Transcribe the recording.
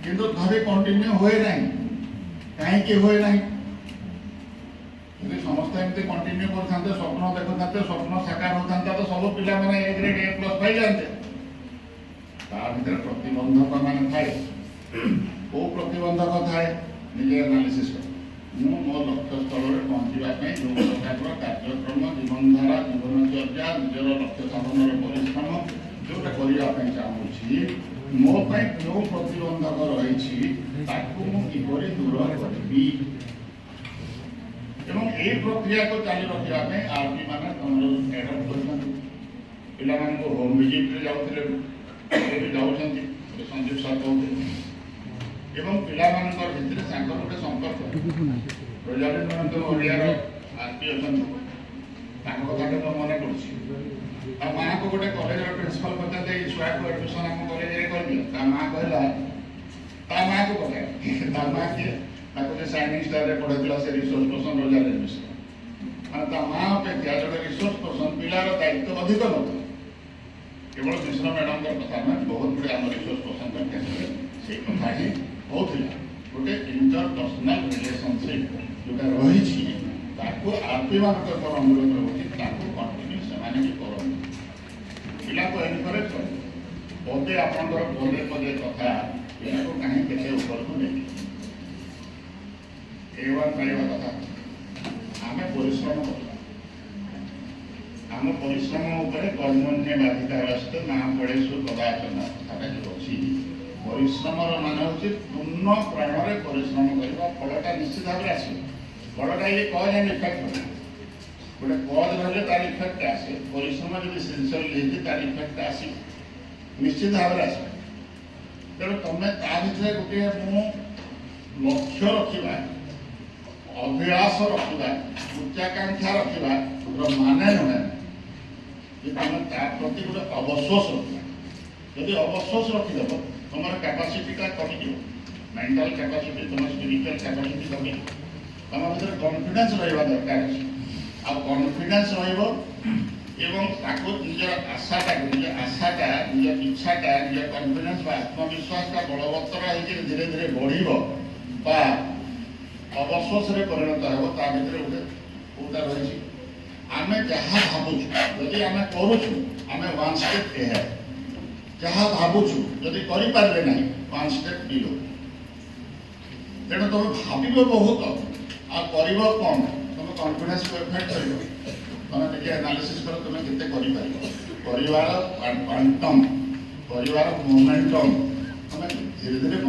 किंतु घरे कंटिन्यू हुए ना कहीं हुए ना समस्त एमती कंटिन्यू करते स्वप्न देखुते स्वप्न साकार होता तो सब पिला मैंने A grade A plus pi जाते भर प्रतिबंधक मान थाए कौ प्रतिबंधक थाए निजे एनालिसिस मो लक्ष्य स्थल में पहुँचापी जो प्रकार कार्यक्रम जीवनधारा जीवनचर्या निजर लक्ष्य साधन परिश्रम जोटा करने चाहूँगी मोपाई जो प्रतिबंधक रही किपरि दूर करी एवं ए प्रक्रिया को चालू रखापी आरपी मैंने एडप्ट कर होम विजिट जाते संजीव सर कहते एवं पिला भितर गोटे संपर्क रोजालिन ओडियार आरपी अच्छा कथा तो मन पड़ा माँ को गोटे कॉलेज प्रिंसिपल पचाते छुआ को एडमिशन आम कॉलेज कर दिया माँ कहला माँ को पता माँ किए साइनिंग स्टार पढ़ा से रिसोर्स पर्सन रोजालिन मिश्र माना माँ अपेक्षा जो रिसोर्स पर्सन पिलार दायित्व अधिक नथा केवल मिश्र मैडम कथा ना बहुत गुड़े आम रिसोर्स पर्सन क्षेत्र से कथा ही होता गोटे इंटरपर्सनाल रिलेशनशिप जोटा रही आरपी मान अनुरोध रोचे कंटिन्यू से पिला को एनकरेज कर पदे आपंकर पदे पदे कथा पिला को कहीं केते ऊपर को नहीं एवं पाइबा कथा आम परिश्रम आम परिश्रम कर्मण्य बाधिता रास्ते ना फलेषु कदाचन कथा जो अच्छी परिश्रम मान हूँ पूर्ण प्राण में परिश्रम करवा फलटा निश्चित भाव में आस फलटा ये कज एंड इफेक्ट गोटे कज रही तार इफेक्ट आसे परिश्रम जो सिंसियरली तार इफेक्ट आस निश्चित भाव में आस तेणु तुम्हें ता भर गोटे लक्ष्य रखा अभिलाष रखा उच्चाकांक्षा रखा माने नुहे कि तुम प्रति गोटे अवश्वास रखा जदि अवश्वास रखिदेव तुम कैपासीटा कमी मेंटल कैपासीटी तुम स्पिरिचुअल कैपासीटी कमी तुम भर कॉन्फिडेंस रहा दरकार आ कॉन्फिडेंस निजर आशाटा निज आशाटा निज इच्छाटा निज कॉन्फिडेंस आत्मविश्वासटा बलवत्तर धीरे धीरे बढ़ अवश्वास परिणत हो भर गोटे कौटा रही आम जहाँ भावुँ जदि आम करुचु आम वन स्टेप है जहाँ भावुचु जदि करें ना वन स्टेप बिलो तेणु तुम भाव बहुत आ कर कौन तुम कॉन्फिडेंस को इफेक्ट कर तुम टे एनालिसिस कर तुम केते कर क्वांटम कर मोमेंटम तुम धीरे धीरे